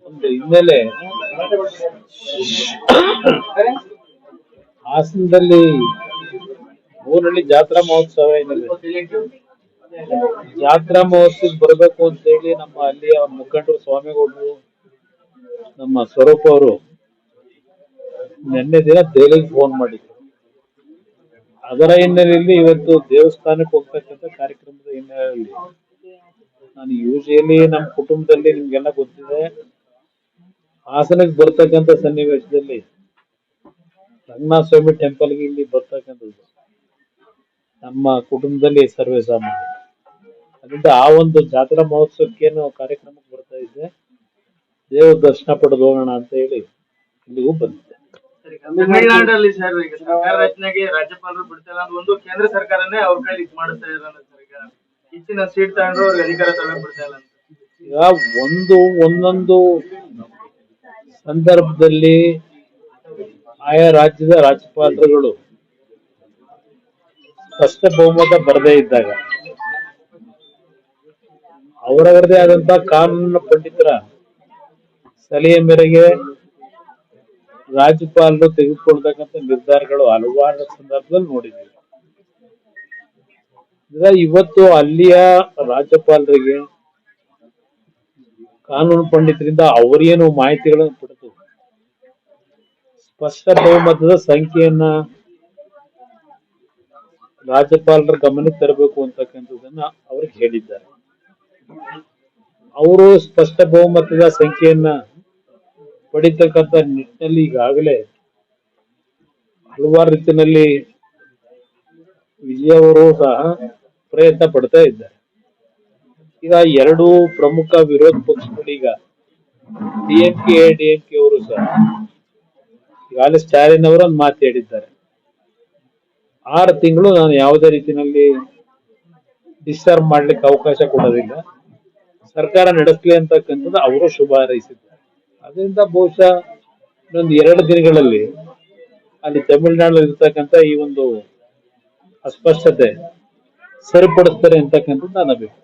ಒಂದು ಹಿನ್ನೆಲೆ ಹಾಸನದಲ್ಲಿ ಊರಲ್ಲಿ ಜಾತ್ರಾ ಮಹೋತ್ಸವ ಏನಿದೆ, ಜಾತ್ರಾ ಮಹೋತ್ಸವಕ್ಕೆ ಬರಬೇಕು ಅಂತ ಹೇಳಿ ನಮ್ಮ ಅಲ್ಲಿಯ ಮುಖಂಡರು ಸ್ವಾಮಿಗೌಡರು, ನಮ್ಮ ಸ್ವರೂಪ್ ಅವರು ನಿನ್ನೆ ದಿನ ದೆಹಲಿಗೆ ಫೋನ್ ಮಾಡಿದ್ರು. ಅದರ ಹಿನ್ನೆಲೆಯಲ್ಲಿ ಇವತ್ತು ದೇವಸ್ಥಾನಕ್ಕೆ ಹೋಗ್ತಕ್ಕಂಥ ಕಾರ್ಯಕ್ರಮದ ಹಿನ್ನೆಲೆಯಲ್ಲಿ ನಾನು ಯೂಶಲಿ ನಮ್ಮ ಕುಟುಂಬದಲ್ಲಿ ನಿಮ್ಗೆಲ್ಲ ಗೊತ್ತಿದೆ, ಹಾಸನಕ್ಕೆ ಬರ್ತಕ್ಕಂಥ ಸನ್ನಿವೇಶದಲ್ಲಿ ರಂಗನಾಥ ಸ್ವಾಮಿ ಟೆಂಪಲ್ಗೆ ಇಲ್ಲಿ ಬರ್ತಕ್ಕಂಥದ್ದು ನಮ್ಮ ಕುಟುಂಬದಲ್ಲಿ ಸರ್ವೇ ಸಾಮಾನ್ಯ. ಅದರಿಂದ ಆ ಒಂದು ಜಾತ್ರಾ ಮಹೋತ್ಸವಕ್ಕೇನು ಕಾರ್ಯಕ್ರಮಕ್ಕೆ ಬರ್ತಾ ಇದ್ದೆ, ದೇವ್ರ ದರ್ಶನ ಪಡೆದು ಹೋಗೋಣ ಅಂತ ಹೇಳಿ ಇಲ್ಲಿಗೂ ಬಂದಿದ್ದೆ. ತಮಿಳುನಾಡಲ್ಲಿ ಸರ್ ಈಗ ಸರ್ಕಾರ ರಚನೆಗೆ ರಾಜ್ಯಪಾಲರು ಬಿಡ್ತಾ ಇಲ್ಲ, ಒಂದು ಕೇಂದ್ರ ಸರ್ಕಾರನೇ ಅವ್ರ ಕೈಲಿ ಇದು ಮಾಡಿಸ್ತಾ ಇರೋದು ಸರ್. ಈಗ ಹೆಚ್ಚಿನ ಸೀಟ್ ತಗೊಂಡ್ರು ಅವ್ರಿಗೆ ಅಧಿಕಾರ ತಗೊಂಡು ಬಿಡ್ತಾ ಇಲ್ಲ. ಈಗ ಒಂದೊಂದು ಸಂದರ್ಭದಲ್ಲಿ ಆಯಾ ರಾಜ್ಯದ ರಾಜ್ಯಪಾಲರುಗಳು ಸ್ಪಷ್ಟ ಬಹುಮತ ಬರದೇ ಇದ್ದಾಗ ಅವರವರದೇ ಆದಂತ ಕಾನೂನು ಪಂಡಿತರ ಸಲಹೆ ಮೇರೆಗೆ ರಾಜ್ಯಪಾಲರು ತೆಗೆದುಕೊಳ್ತಕ್ಕಂಥ ನಿರ್ಧಾರಗಳು ಹಲವಾರು ಸಂದರ್ಭದಲ್ಲಿ ನೋಡಿದ್ದೀವಿ. ಇವತ್ತು ಅಲ್ಲಿಯ ರಾಜ್ಯಪಾಲರಿಗೆ ಕಾನೂನು ಪಂಡಿತರಿಂದ ಅವರೇನು ಮಾಹಿತಿಗಳನ್ನು ಪಡೆದು ಸ್ಪಷ್ಟ ಬಹುಮತದ ಸಂಖ್ಯೆಯನ್ನ ರಾಜ್ಯಪಾಲರ ಗಮನಕ್ಕೆ ತರಬೇಕು ಅಂತಕ್ಕಂಥದ್ದನ್ನ ಅವ್ರಿಗೆ ಹೇಳಿದ್ದಾರೆ. ಅವರು ಸ್ಪಷ್ಟ ಬಹುಮತದ ಸಂಖ್ಯೆಯನ್ನ ಪಡಿತಕ್ಕಂಥ ನಿಟ್ಟಿನಲ್ಲಿ ಈಗಾಗಲೇ ಹಲವಾರು ರೀತಿಯಲ್ಲಿ ವಿಜಯ್ ಅವರು ಸಹ ಪ್ರಯತ್ನ ಪಡ್ತಾ ಇದ್ದಾರೆ. ಈಗ ಎರಡು ಪ್ರಮುಖ ವಿರೋಧ ಪಕ್ಷಗಳೀಗ ಡಿಎಂಕೆ ಅವರು ಸಹ ಈಗಾಗಲೇ ಸ್ಟಾಲಿನ್ ಅವರು ಒಂದು ಮಾತು ಹೇಳಿದ್ದಾರೆ, 6 ತಿಂಗಳು ನಾನು ಯಾವುದೇ ರೀತಿಯಲ್ಲಿ ಡಿಸ್ಟರ್ಬ್ ಮಾಡ್ಲಿಕ್ಕೆ ಅವಕಾಶ ಕೊಡೋದಿಲ್ಲ, ಸರ್ಕಾರ ನಡೆಸಲಿ ಅಂತಕ್ಕಂಥದ್ದು ಅವರು ಶುಭ ಹಾರೈಸಿದ್ದಾರೆ. ಅದರಿಂದ ಬಹುಶಃ ಇನ್ನೊಂದು 2 ದಿನಗಳಲ್ಲಿ ಅಲ್ಲಿ ತಮಿಳುನಾಡಲ್ಲಿ ಇರ್ತಕ್ಕಂಥ ಈ ಒಂದು ಅಸ್ಪಷ್ಟತೆ ಸರಿಪಡಿಸ್ತಾರೆ ಅಂತಕ್ಕಂಥದ್ದು ನನ್ನ ಅಭಿಪ್ರಾಯ.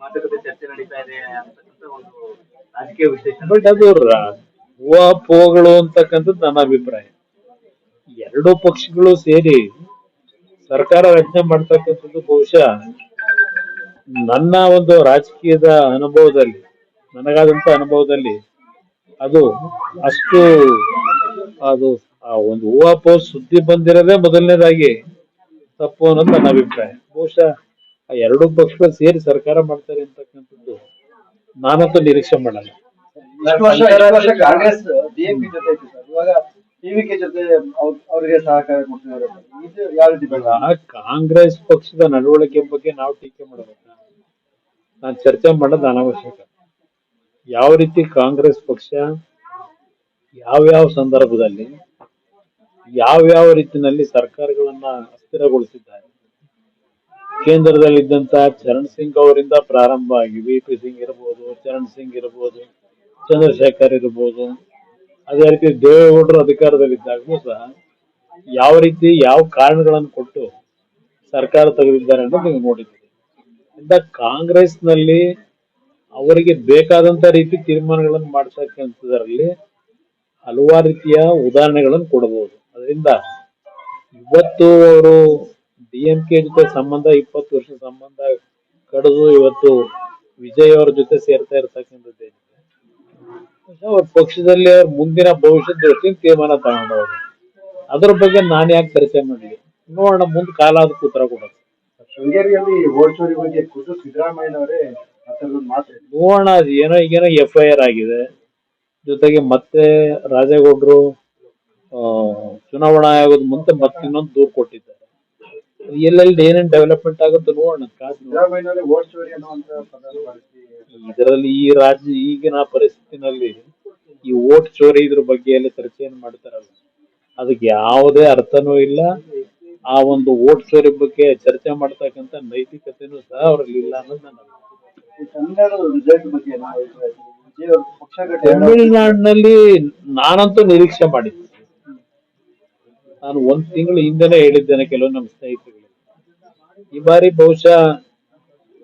ಮಾತುಕತೆ ಚರ್ಚೆ ನಡೀತಾ ಇದೆ ಅಂತಕ್ಕಂಥ ಒಂದು ರಾಜಕೀಯ ವಿಶ್ಲೇಷಣೆ. ಬಟ್ ಅದು ಊಹಾಪೋಹಗಳು ಅಂತಕ್ಕಂಥದ್ದು ನನ್ನ ಅಭಿಪ್ರಾಯ. 2 ಪಕ್ಷಗಳು ಸೇರಿ ಸರ್ಕಾರ ರಚನೆ ಮಾಡ್ತಕ್ಕಂಥದ್ದು ಬಹುಶಃ ನನ್ನ ಒಂದು ರಾಜಕೀಯದ ಅನುಭವದಲ್ಲಿ, ನನಗಾದಂತ ಅನುಭವದಲ್ಲಿ ಅದು ಅಷ್ಟು ಅದು ಆ ಒಂದು ಊಹಾಪೋಹ ಸುದ್ದಿ ಬಂದಿರೋದೇ ಮೊದಲನೇದಾಗಿ ತಪ್ಪು ಅನ್ನೋದು ನನ್ನ ಅಭಿಪ್ರಾಯ. ಬಹುಶಃ ಆ 2 ಪಕ್ಷಗಳು ಸೇರಿ ಸರ್ಕಾರ ಮಾಡ್ತಾರೆ ಅಂತಕ್ಕಂಥದ್ದು ನಾನಂತೂ ನಿರೀಕ್ಷೆ ಮಾಡಲ್ಲ. ಕಾಂಗ್ರೆಸ್ ಡಿಎಂಕೆ ಜೊತೆ ಇತ್ತು ಸರ್, ಇವಾಗ ಟಿವಿಕೆ ಜೊತೆ ಅವರಿಗೆ ಸಹಕಾರ ಕೊಡ್ತಿದ್ದಾರೆ. ಇದು ಯಾವ ರೀತಿ ಕಾಂಗ್ರೆಸ್ ಪಕ್ಷದ ನಡವಳಿಕೆ ಬಗ್ಗೆ ನಾವು ಟೀಕೆ ಮಾಡಬೇಕಾ? ನಾನು ಚರ್ಚೆ ಮಾಡೋದು ಅನವಶ್ಯಕ. ಯಾವ ರೀತಿ ಕಾಂಗ್ರೆಸ್ ಪಕ್ಷ ಯಾವ್ಯಾವ ಸಂದರ್ಭದಲ್ಲಿ ಯಾವ್ಯಾವ ರೀತಿಯಲ್ಲಿ ಸರ್ಕಾರಗಳನ್ನ ಅಸ್ಥಿರಗೊಳಿಸಿದ್ದಾರೆ, ಕೇಂದ್ರದಲ್ಲಿದ್ದಂತ ಚರಣ್ ಸಿಂಗ್ ಅವರಿಂದ ಪ್ರಾರಂಭ ಆಗಿ ವಿ.ಪಿ. ಸಿಂಗ್ ಇರಬಹುದು, ಚರಣ್ ಸಿಂಗ್ ಇರಬಹುದು, ಚಂದ್ರಶೇಖರ್ ಇರಬಹುದು, ಅದೇ ರೀತಿ ದೇವೇಗೌಡರು ಅಧಿಕಾರದಲ್ಲಿದ್ದಾಗಲೂ ಸಹ ಯಾವ ರೀತಿ ಯಾವ ಕಾರಣಗಳನ್ನು ಕೊಟ್ಟು ಸರ್ಕಾರ ತೆಗೆದಿದ್ದಾರೆ ಅನ್ನೋದು ನೀವು ನೋಡಿದ್ದೀರಿ. ಇಂದ ಕಾಂಗ್ರೆಸ್ ನಲ್ಲಿ ಅವರಿಗೆ ಬೇಕಾದಂತ ರೀತಿ ತೀರ್ಮಾನಗಳನ್ನು ಮಾಡ್ತಕ್ಕಂಥದ್ರಲ್ಲಿ ಹಲವಾರು ರೀತಿಯ ಉದಾಹರಣೆಗಳನ್ನು ಕೊಡಬಹುದು. ಅದರಿಂದ ಇವತ್ತು ಅವರು ಡಿಎಂಕೆ ಜೊತೆ ಸಂಬಂಧ 20 ವರ್ಷ ಸಂಬಂಧ ಕಡಿದು ಇವತ್ತು ವಿಜಯ್ ಅವರ ಜೊತೆ ಸೇರ್ತಾ ಇರ್ತಕ್ಕಂಥದ್ದೇನಿದೆ, ಅವ್ರ ಪಕ್ಷದಲ್ಲಿ ಅವ್ರ ಮುಂದಿನ ಭವಿಷ್ಯದ ದೃಷ್ಟಿಯಿಂದ ತೀರ್ಮಾನ ತಗೊಂಡವರು. ಅದ್ರ ಬಗ್ಗೆ ನಾನು ಯಾಕೆ ಚರ್ಚೆ ಮಾಡಲಿ? ನೋಡೋಣ, ಮುಂದೆ ಕಾಲ ಅದಕ್ಕೆ ಉತ್ತರ ಕೊಡೋದು. ಶೃಂಗೇರಿಯಲ್ಲಿ ಓಡ್ಚೋರಿ ಬಗ್ಗೆ ಖುದ್ದು ಸಿದ್ದರಾಮಯ್ಯನವರೇ ನೋಡೋಣ. ಅದು ಈಗೇನೋ FIR ಆಗಿದೆ, ಜೊತೆಗೆ ಮತ್ತೆ ರಾಜೇಗೌಡರು ಚುನಾವಣಾ ಆಯೋಗದ ಮುಂದೆ ಮತ್ತೆ ಇನ್ನೊಂದು ದೂರು ಕೊಟ್ಟಿದ್ದಾರೆ. ಎಲ್ಲೆಲ್ಲಿ ಏನೇನು ಡೆವಲಪ್ಮೆಂಟ್ ಆಗುತ್ತೆ ನೋಡೋಣ. ಇದರಲ್ಲಿ ಈ ರಾಜ್ಯ ಈಗಿನ ಪರಿಸ್ಥಿತಿನಲ್ಲಿ ಈ ವೋಟ್ ಚೋರಿ ಇದ್ರ ಬಗ್ಗೆ ಎಲ್ಲ ಚರ್ಚೆಯನ್ನು ಮಾಡ್ತಾರಲ್ಲ, ಅದಕ್ಕೆ ಯಾವುದೇ ಅರ್ಥನೂ ಇಲ್ಲ. ಆ ಒಂದು ವೋಟ್ ಚೋರಿ ಬಗ್ಗೆ ಚರ್ಚೆ ಮಾಡ್ತಕ್ಕಂಥ ನೈತಿಕತೆನೂ ಸಹ ಅವರಲ್ಲಿ ಇಲ್ಲ ಅನ್ನೋದು ನನ್ನ ತಮಿಳುನಾಡಿನಲ್ಲಿ ನಾನಂತೂ ನಿರೀಕ್ಷೆ ಮಾಡಿದ್ದೆ. ನಾನು 1 ತಿಂಗಳು ಹಿಂದೆನೆ ಹೇಳಿದ್ದೇನೆ ಕೆಲವು ನಮ್ಮ ಸ್ನೇಹಿತರಿಗೆ, ಈ ಬಾರಿ ಬಹುಶಃ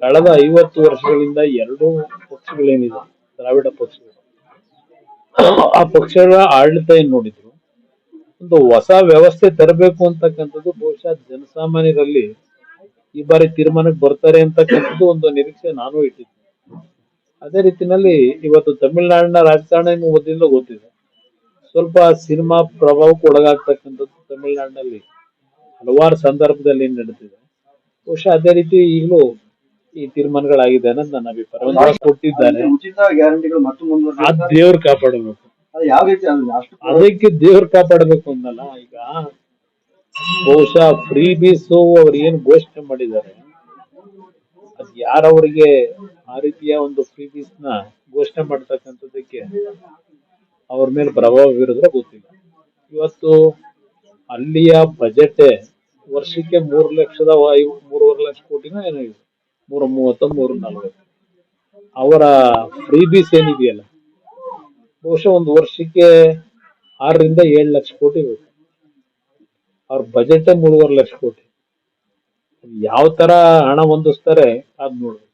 ಕಳೆದ 50 ವರ್ಷಗಳಿಂದ ಎರಡು ಪಕ್ಷಗಳೇನಿದೆ ದ್ರಾವಿಡ ಪಕ್ಷಗಳು, ಆ ಪಕ್ಷಗಳ ಆಡಳಿತ ಏನ್ ನೋಡಿದ್ರು, ಒಂದು ಹೊಸ ವ್ಯವಸ್ಥೆ ತರಬೇಕು ಅಂತಕ್ಕಂಥದ್ದು ಬಹುಶಃ ಜನಸಾಮಾನ್ಯರಲ್ಲಿ ಈ ಬಾರಿ ತೀರ್ಮಾನಕ್ಕೆ ಬರ್ತಾರೆ ಅಂತಕ್ಕಂಥದ್ದು ಒಂದು ನಿರೀಕ್ಷೆ ನಾನು ಇಟ್ಟಿದ್ದೆ. ಅದೇ ರೀತಿನಲ್ಲಿ ಇವತ್ತು ತಮಿಳುನಾಡಿನ ರಾಜಕಾರಣ ಮೊದಲಿಂದ ಗೊತ್ತಿದೆ, ಸ್ವಲ್ಪ ಸಿನಿಮಾ ಪ್ರಭಾವಕ್ಕೆ ಒಳಗಾಗ್ತಕ್ಕಂಥದ್ದು ತಮಿಳುನಾಡಿನಲ್ಲಿ ಹಲವಾರು ಸಂದರ್ಭದಲ್ಲಿ ನಡೀತಿದೆ. ಬಹುಶಃ ಅದೇ ರೀತಿ ಈಗಲೂ ಈ ತೀರ್ಮಾನಗಳಾಗಿದೆ ಅನ್ನೋದು ನನ್ನ ಅಭಿಪ್ರಾಯ. ಒಂದು ವರ್ಷ ಕೊಟ್ಟಿದ್ದಾರೆ, ಉಚಿತ ಗ್ಯಾರಂಟಿಗಳು ಮತ್ತು ಆ ಮುಂದುವರೆದ ದೇವ್ರು ಕಾಪಾಡಬೇಕು, ಅದು ಯಾವ ರೀತಿ ಅದು ಅಷ್ಟು ಅದಕ್ಕೆ ದೇವ್ರು ಕಾಪಾಡಬೇಕು ಅನ್ನಲ್ಲ. ಈಗ ಬಹುಶಃ ಫ್ರೀ ಬೀಸು ಅವ್ರು ಏನ್ ಘೋಷಣೆ ಮಾಡಿದ್ದಾರೆ, ಅದ್ ಯಾರವರಿಗೆ ಆ ರೀತಿಯ ಒಂದು ಫ್ರೀ ಬೀಸ್ ನ ಘೋಷಣೆ ಮಾಡ್ತಕ್ಕಂಥದ್ದಕ್ಕೆ ಅವ್ರ ಮೇಲೆ ಪ್ರಭಾವ ಬೀರಿದ್ರೆ ಗೊತ್ತಿಲ್ಲ. ಇವತ್ತು ಅಲ್ಲಿಯ ಬಜೆಟ್ ವರ್ಷಕ್ಕೆ 3,00,000 ಲಕ್ಷ ಕೋಟಿನ ಏನೋ ಇದೆ, 330, 340. ಅವರ ಫ್ರೀ ಬೀಸ್ ಏನಿದೆಯಲ್ಲ, ಬಹುಶಃ ಒಂದು ವರ್ಷಕ್ಕೆ 6ರಿಂದ 7 ಲಕ್ಷ ಕೋಟಿ ಬೇಕು. ಅವ್ರ ಬಜೆಟ್ 3.5 ಲಕ್ಷ ಕೋಟಿ. ಯಾವ ತರ ಹಣ ಹೊಂದಿಸ್ತಾರೆ ಅದ್ ನೋಡ್ಬೇಕು.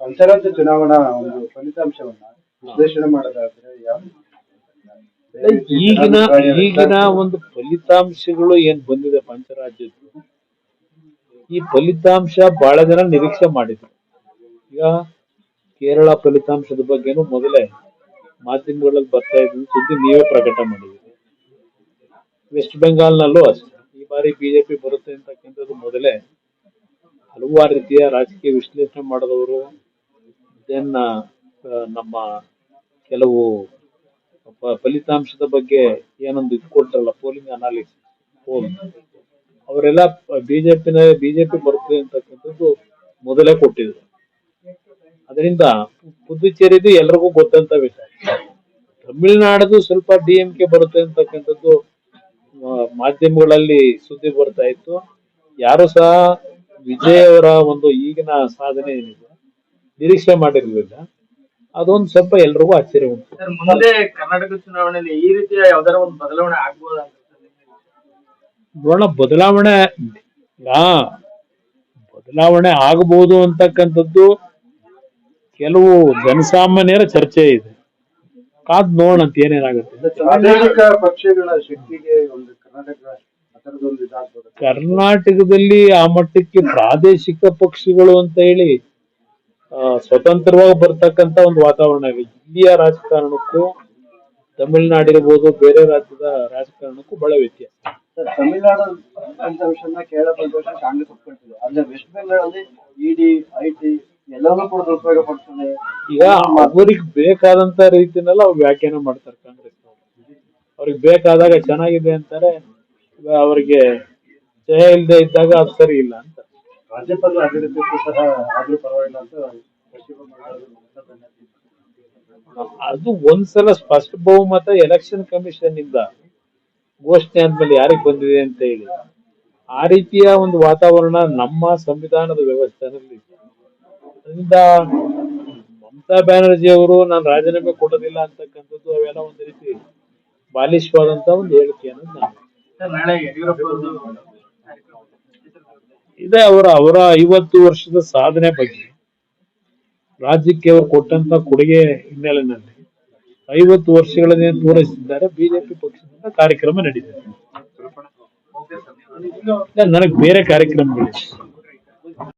ಪಂಚರಾಜ್ಯ ಚುನಾವಣಾ ಒಂದು ಫಲಿತಾಂಶವನ್ನ ವಿಶ್ಲೇಷಣೆ ಮಾಡೋದಾದ್ರೆ ಯಾವ ಈಗಿನ ಒಂದು ಫಲಿತಾಂಶಗಳು ಏನ್ ಬಂದಿದೆ ಪಂಚರಾಜ್ಯದ್ದು, ಈ ಫಲಿತಾಂಶ ಬಹಳ ಜನ ನಿರೀಕ್ಷೆ ಮಾಡಿದ್ರು. ಈಗ ಕೇರಳ ಫಲಿತಾಂಶದ ಬಗ್ಗೆನೂ ಮೊದಲೇ ಮಾಧ್ಯಮಗಳಲ್ಲಿ ಬರ್ತಾ ಇದ್ದು ಸುದ್ದಿ ನೀವೇ ಪ್ರಕಟ ಮಾಡಿದ್ದೀರಿ. ವೆಸ್ಟ್ ಬೆಂಗಾಲ್ನಲ್ಲೂ ಅಷ್ಟೇ ಈ ಬಾರಿ ಬಿಜೆಪಿ ಬರುತ್ತೆ ಅಂತಕ್ಕಂಥದ್ದು ಮೊದಲೇ ಹಲವಾರು ರೀತಿಯ ರಾಜಕೀಯ ವಿಶ್ಲೇಷಣೆ ಮಾಡಿದವರು, ದೆನ್ ನಮ್ಮ ಕೆಲವು ಫಲಿತಾಂಶದ ಬಗ್ಗೆ ಏನೊಂದು ಇಟ್ಕೊಳ್ತಾರಲ್ಲ, ಪೋಲಿಂಗ್ ಅನಾಲಿಸಿಸ್ ಪೋಲ್, ಅವರೆಲ್ಲ ಬಿಜೆಪಿ ಬರುತ್ತೆ ಅಂತಕ್ಕಂಥದ್ದು ಮೊದಲೇ ಕೊಟ್ಟಿದ್ರು. ಅದರಿಂದ ಪುದುಚೇರಿದು ಎಲ್ರಿಗೂ ಗೊತ್ತಂತ ವಿಷಯ. ತಮಿಳುನಾಡದು ಸ್ವಲ್ಪ DMK ಬರುತ್ತೆ ಅಂತಕ್ಕಂಥದ್ದು ಮಾಧ್ಯಮಗಳಲ್ಲಿ ಸುದ್ದಿ ಬರ್ತಾ ಇತ್ತು. ಯಾರು ಸಹ ವಿಜಯ್ ಅವರ ಒಂದು ಈಗಿನ ಸಾಧನೆ ಏನಿದೆ ನಿರೀಕ್ಷೆ ಮಾಡಿರ್ಲಿಲ್ಲ. ಅದೊಂದು ಸ್ವಲ್ಪ ಎಲ್ರಿಗೂ ಆಶ್ಚರ್ಯ ಉಂಟು. ಸರ್, ಮುಂದೆ ಕರ್ನಾಟಕ ಚುನಾವಣೆಯಲ್ಲಿ ಈ ರೀತಿಯ ಯಾವ್ದಾರ ಒಂದು ಬದಲಾವಣೆ ಆಗ್ಬೋದಾ ಅಂತ ನೋಡೋಣ, ಬದಲಾವಣೆ ಆಗಬಹುದು ಅಂತಕ್ಕಂಥದ್ದು ಕೆಲವು ಜನಸಾಮಾನ್ಯರ ಚರ್ಚೆ ಇದೆ. ಕಾದ್ ನೋಡೋಣ ಅಂತ ಏನೇನಾಗುತ್ತೆ. ಪ್ರಾದೇಶಿಕ ಪಕ್ಷಗಳ ಶಕ್ತಿಗೆ ಒಂದು ಕರ್ನಾಟಕ ಅದರದೊಂದು ಇದಾಗ್ಬೋದು. ಕರ್ನಾಟಕದಲ್ಲಿ ಆ ಮಟ್ಟಕ್ಕೆ ಪ್ರಾದೇಶಿಕ ಪಕ್ಷಗಳು ಅಂತ ಹೇಳಿ ಸ್ವತಂತ್ರವಾಗಿ ಬರ್ತಕ್ಕಂತ ಒಂದು ವಾತಾವರಣ ಇದೆ. ಇಲ್ಲಿಯ ರಾಜಕಾರಣಕ್ಕೂ ತಮಿಳುನಾಡಿರ್ಬೋದು, ಬೇರೆ ರಾಜ್ಯದ ರಾಜಕಾರಣಕ್ಕೂ ಬಹಳ ವ್ಯತ್ಯಾಸ. ಸರ್, ತಮಿಳುನಾಡು ಫಲಿತಾಂಶನ ಕೇರಳ ಫಲಿತಾಂಶ ಕಾಂಗ್ರೆಸ್ ಒಪ್ಕೊಳ್ತಿದೆ, ಆದ್ರೆ ವೆಸ್ಟ್ ಬೆಂಗಾಳಲ್ಲಿ ED, IT ಎಲ್ಲವನ್ನೂ ಕೂಡ ಉಪಯೋಗ ಪಡ್ತಾರೆ. ಈಗ ಅವ್ರಿಗೆ ಬೇಕಾದಂತ ರೀತಿನೆಲ್ಲ ಅವ್ರು ವ್ಯಾಖ್ಯಾನ ಮಾಡ್ತಾರೆ ಕಾಂಗ್ರೆಸ್. ಅವ್ರಿಗೆ ಬೇಕಾದಾಗ ಚೆನ್ನಾಗಿದೆ ಅಂತಾರೆ, ಅವರಿಗೆ ಜಯ ಇಲ್ಲದೆ ಇದ್ದಾಗ ಅದು ಸರಿ ಇಲ್ಲ ಅಂತ. ರಾಜ್ಯಪಾಲರ ಆಡಳಿತಕ್ಕೂ ಸಹ ಆದ್ರೂ ಪರವಾಗಿಲ್ಲ ಅಂತ ಪಶ್ಚಿಮ ಬಂಗಾಳದ ಮಮತಾ ಬ್ಯಾನರ್ಜಿ. ಅದು ಒಂದ್ಸಲ ಸ್ಪಷ್ಟ ಬಹುಮತ ಎಲೆಕ್ಷನ್ ಕಮಿಷನ್ ಇಂದ ಘೋಷಣೆ ಆದ್ಮೇಲೆ ಯಾರಿಗೆ ಬಂದಿದೆ ಅಂತ ಹೇಳಿ ಆ ರೀತಿಯ ಒಂದು ವಾತಾವರಣ ನಮ್ಮ ಸಂವಿಧಾನದ ವ್ಯವಸ್ಥೆನಲ್ಲಿ. ಅದರಿಂದ ಮಮತಾ ಬ್ಯಾನರ್ಜಿ ಅವರು ನಾನು ರಾಜೀನಾಮೆ ಕೊಡೋದಿಲ್ಲ ಅಂತಕ್ಕಂಥದ್ದು ಅವೆಲ್ಲ ಒಂದು ರೀತಿ ಬಾಲಿಶವಾದಂತ ಒಂದು ಹೇಳಿಕೆ ಅನ್ನೋದು ನಾನು. ಸರ್, ನಾಳೆ ಯಡಿಯೂರಪ್ಪ ಅವ್ರದ್ದು ಇದೆ ಅವರ 50 ವರ್ಷದ ಸಾಧನೆ ಬಗ್ಗೆ, ರಾಜ್ಯಕ್ಕೆ ಅವರು ಕೊಟ್ಟಂತ ಕೊಡುಗೆ ಹಿನ್ನೆಲೆಯಲ್ಲಿ 50 ವರ್ಷಗಳನ್ನೇ ಪೂರೈಸಿದ್ದಾರೆ. ಬಿಜೆಪಿ ಪಕ್ಷದಿಂದ ಕಾರ್ಯಕ್ರಮ ನಡೀತಿದೆ. ನನಗೆ ಬೇರೆ ಕಾರ್ಯಕ್ರಮಗಳಿದೆ.